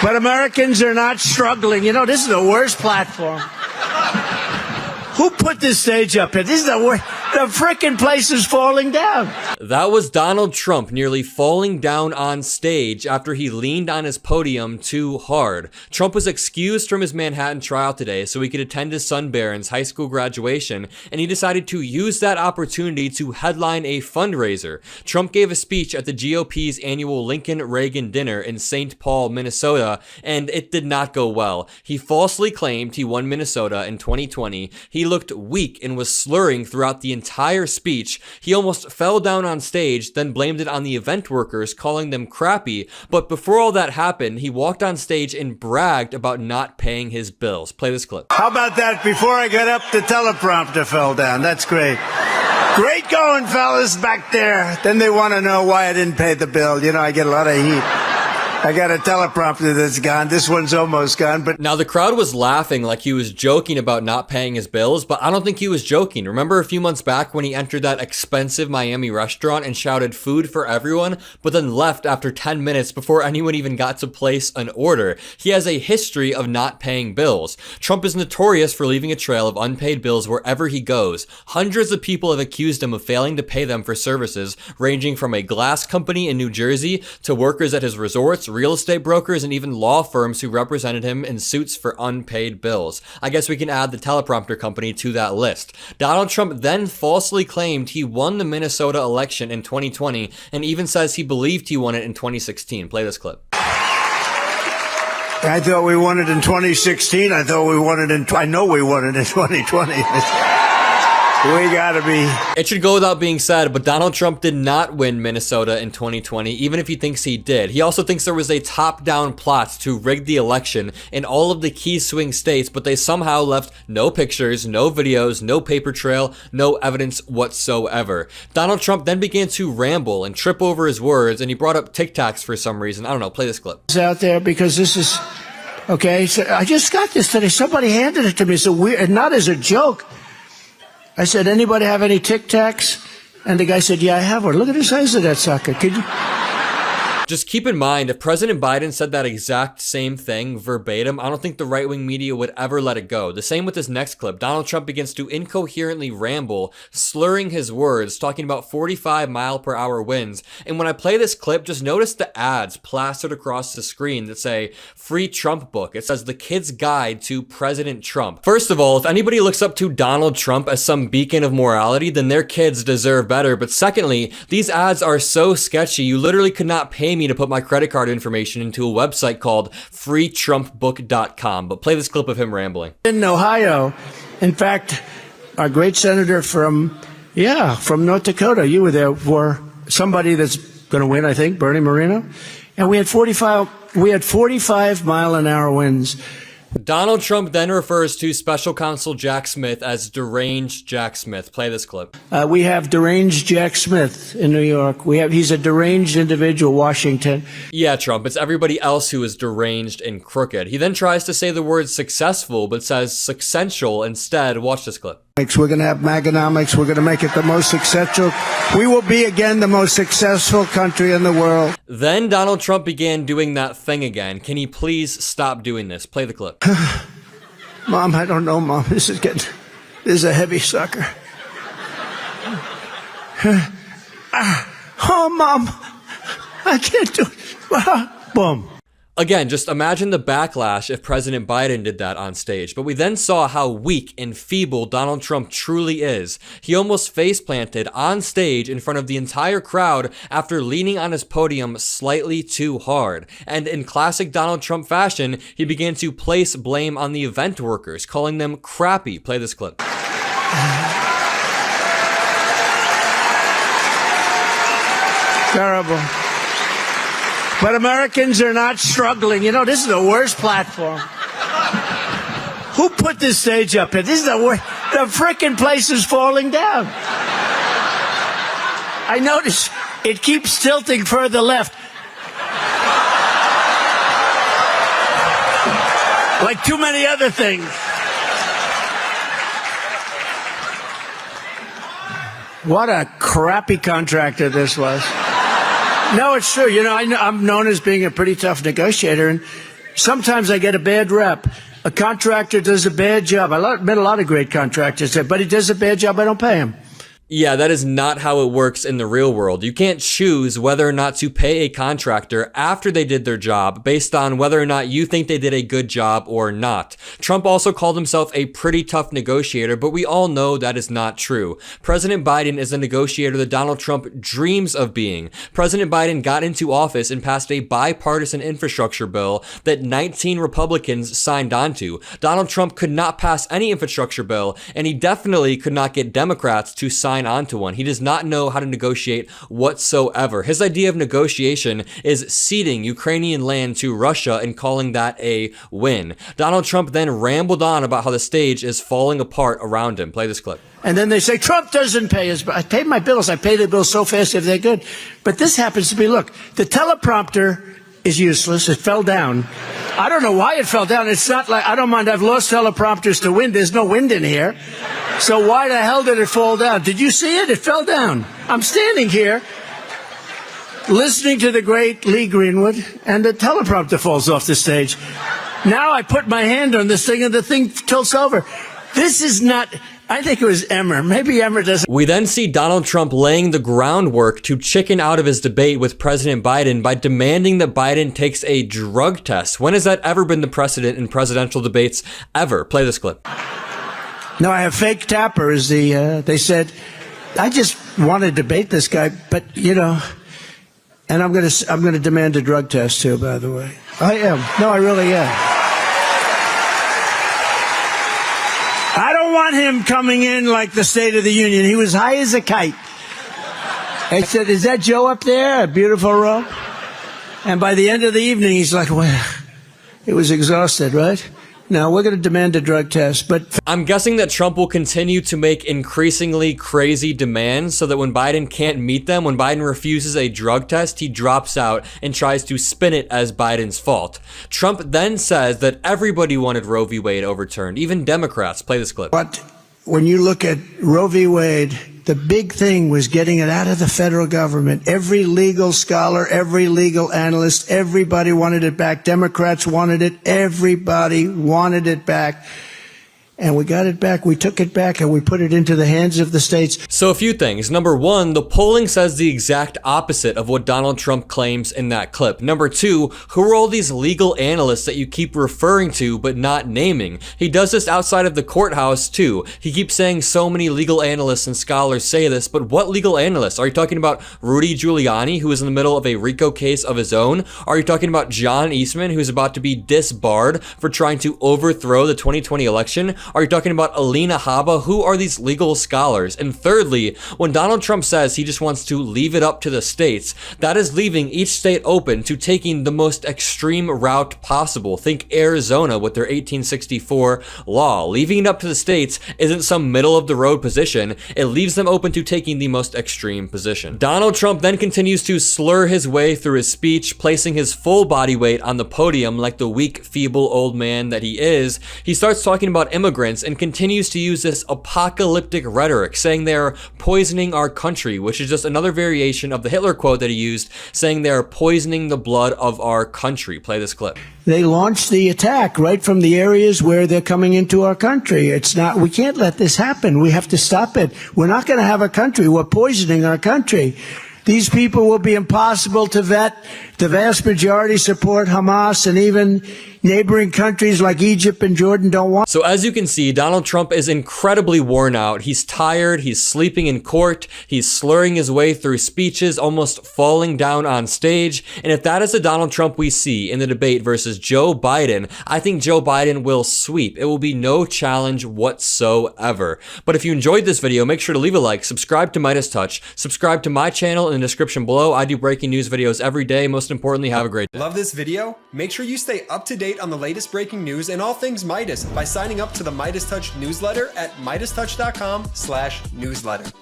But Americans are not struggling. You know, this is the worst platform. Who put this stage up here? This is the worst. The frickin' place is falling down. That was Donald Trump nearly falling down on stage after he leaned on his podium too hard. Trump was excused from his Manhattan trial today so he could attend his son Barron's high school graduation, and he decided to use that opportunity to headline a fundraiser. Trump gave a speech at the GOP's annual Lincoln-Reagan dinner in St. Paul, Minnesota, and it did not go well. He falsely claimed he won Minnesota in 2020. He looked weak and was slurring throughout the entire speech. He almost fell down on stage, then blamed it on the event workers, calling them crappy. But before all that happened, he walked on stage and bragged about not paying his bills. Play this clip. How about that? Before I got up, the teleprompter fell down. That's great. Great going, fellas, back there. Then they want to know why I didn't pay the bill. You know, I get a lot of heat. I got a teleprompter that's gone. This one's almost gone. But now the crowd was laughing like he was joking about not paying his bills, but I don't think he was joking. Remember a few months back when he entered that expensive Miami restaurant and shouted food for everyone, but then left after 10 minutes before anyone even got to place an order? He has a history of not paying bills. Trump is notorious for leaving a trail of unpaid bills wherever he goes. Hundreds of people have accused him of failing to pay them for services, ranging from a glass company in New Jersey to workers at his resorts, real estate brokers, and even law firms who represented him in suits for unpaid bills. I guess we can add the teleprompter company to that list. Donald Trump then falsely claimed he won the Minnesota election in 2020 and even says he believed he won it in 2016. Play this clip. I thought we won it in 2016. I know we won it in 2020. We gotta be. It should go without being said, but Donald Trump did not win Minnesota in 2020, even if he thinks he did. He also thinks there was a top-down plot to rig the election in all of the key swing states, but they somehow left no pictures, no videos, no paper trail, no evidence whatsoever. Donald Trump then began to ramble and trip over his words, and he brought up Tic Tacs for some reason. I don't know, play this clip. It's out there because this is, okay, so I just got this today. Somebody handed it to me. It's a weird, and not as a joke. I said, anybody have any Tic Tacs? And the guy said, yeah, I have one. Look at the size of that sucker. Could you? Just keep in mind, if President Biden said that exact same thing verbatim, I don't think the right-wing media would ever let it go. The same with this next clip. Donald Trump begins to incoherently ramble, slurring his words, talking about 45-mile-per-hour winds. And when I play this clip, just notice the ads plastered across the screen that say, Free Trump Book. It says, The Kid's Guide to President Trump. First of all, if anybody looks up to Donald Trump as some beacon of morality, then their kids deserve better. But secondly, these ads are so sketchy, you literally could not pay me to put my credit card information into a website called freetrumpbook.com. But play this clip of him rambling. In Ohio, in fact, our great senator from North Dakota, you were there for somebody that's going to win, I think, Bernie Moreno. And we had 45-mile-an-hour winds. Donald Trump then refers to Special Counsel Jack Smith as deranged Jack Smith. Play this clip. We have deranged Jack Smith in New York. He's a deranged individual, Washington. Yeah, Trump, it's everybody else who is deranged and crooked. He then tries to say the word successful, but says successful instead. Watch this clip. We're going to have Maganomics. We're going to make it the most successful. We will be again the most successful country in the world. Then Donald Trump began doing that thing again. Can he please stop doing this? Play the clip. Mom, I don't know, Mom. This is a heavy sucker. Oh, Mom, I can't do it. Boom. Again, just imagine the backlash if President Biden did that on stage. But we then saw how weak and feeble Donald Trump truly is. He almost face-planted on stage in front of the entire crowd after leaning on his podium slightly too hard. And in classic Donald Trump fashion, he began to place blame on the event workers, calling them crappy. Play this clip. Terrible. But Americans are not struggling. You know, this is the worst platform. Who put this stage up here? This is the worst. The frickin' place is falling down. I notice it keeps tilting further left. Like too many other things. What a crappy contractor this was. No, it's true. You know, I'm known as being a pretty tough negotiator, and Sometimes I get a bad rep. A contractor does a bad job. I met a lot of great contractors, but he does a bad job, I don't pay him. Yeah, that is not how it works in the real world. You can't choose whether or not to pay a contractor after they did their job based on whether or not you think they did a good job or not. Trump also called himself a pretty tough negotiator, but we all know that is not true. President Biden is a negotiator that Donald Trump dreams of being. President Biden got into office and passed a bipartisan infrastructure bill that 19 Republicans signed onto. Donald Trump could not pass any infrastructure bill, and he definitely could not get Democrats to sign onto one. He does not know how to negotiate whatsoever. His idea of negotiation is ceding Ukrainian land to Russia and calling that a win. Donald Trump then rambled on about how the stage is falling apart around him. Play this clip. And then they say, Trump doesn't pay his bills. I pay my bills. I pay the bills so fast if they're good. But this happens to be, look, the teleprompter is useless. It fell down. I don't know why it fell down. It's not like, I don't mind. I've lost teleprompters to wind. There's no wind in here. So why the hell did it fall down? Did you see it? It fell down. I'm standing here listening to the great Lee Greenwood, and the teleprompter falls off the stage. Now I put my hand on this thing and the thing tilts over. This is not... I think it was Emmer. Maybe Emmer doesn't. We then see Donald Trump laying the groundwork to chicken out of his debate with President Biden by demanding that Biden takes a drug test. When has that ever been the precedent in presidential debates ever? Play this clip. No, I have fake Tapper as they said, I just want to debate this guy, but and I'm going to demand a drug test too, by the way. I am. No, I really am. I don't want him coming in like the State of the Union. He was high as a kite. I said, is that Joe up there? A beautiful robe? And by the end of the evening, he's like, well, it was exhausted, right? No, we're going to demand a drug test, but... I'm guessing that Trump will continue to make increasingly crazy demands so that when Biden can't meet them, when Biden refuses a drug test, he drops out and tries to spin it as Biden's fault. Trump then says that everybody wanted Roe v. Wade overturned, even Democrats. Play this clip. But when you look at Roe v. Wade, the big thing was getting it out of the federal government. Every legal scholar, every legal analyst, everybody wanted it back. Democrats wanted it. Everybody wanted it back. And we got it back. We took it back and we put it into the hands of the states. So a few things. Number one, the polling says the exact opposite of what Donald Trump claims in that clip. Number two, who are all these legal analysts that you keep referring to but not naming? He does this outside of the courthouse too. He keeps saying so many legal analysts and scholars say this, but what legal analysts? Are you talking about Rudy Giuliani, who is in the middle of a RICO case of his own? Are you talking about John Eastman, who's about to be disbarred for trying to overthrow the 2020 election? Are you talking about Alina Habba? Who are these legal scholars? And thirdly, when Donald Trump says he just wants to leave it up to the states, that is leaving each state open to taking the most extreme route possible. Think Arizona with their 1864 law. Leaving it up to the states isn't some middle of the road position. It leaves them open to taking the most extreme position. Donald Trump then continues to slur his way through his speech, placing his full body weight on the podium like the weak, feeble old man that he is. He starts talking about immigrants and continues to use this apocalyptic rhetoric, saying they're poisoning our country, which is just another variation of the Hitler quote that he used, saying they're poisoning the blood of our country. Play this clip. They launched the attack right from the areas where they're coming into our country. We can't let this happen. We have to stop it. We're not going to have a country. We're poisoning our country. These people will be impossible to vet. The vast majority support Hamas, and even neighboring countries like Egypt and Jordan don't want. So as you can see, Donald Trump is incredibly worn out. He's tired. He's sleeping in court. He's slurring his way through speeches, almost falling down on stage. And if that is the Donald Trump we see in the debate versus Joe Biden, I think Joe Biden will sweep. It will be no challenge whatsoever. But if you enjoyed this video, make sure to leave a like, subscribe to MeidasTouch, subscribe to my channel in the description below. I do breaking news videos every day. Most importantly, have a great day. Love this video? Make sure you stay up to date on the latest breaking news and all things Meidas by signing up to the MeidasTouch newsletter at MeidasTouch.com/newsletter.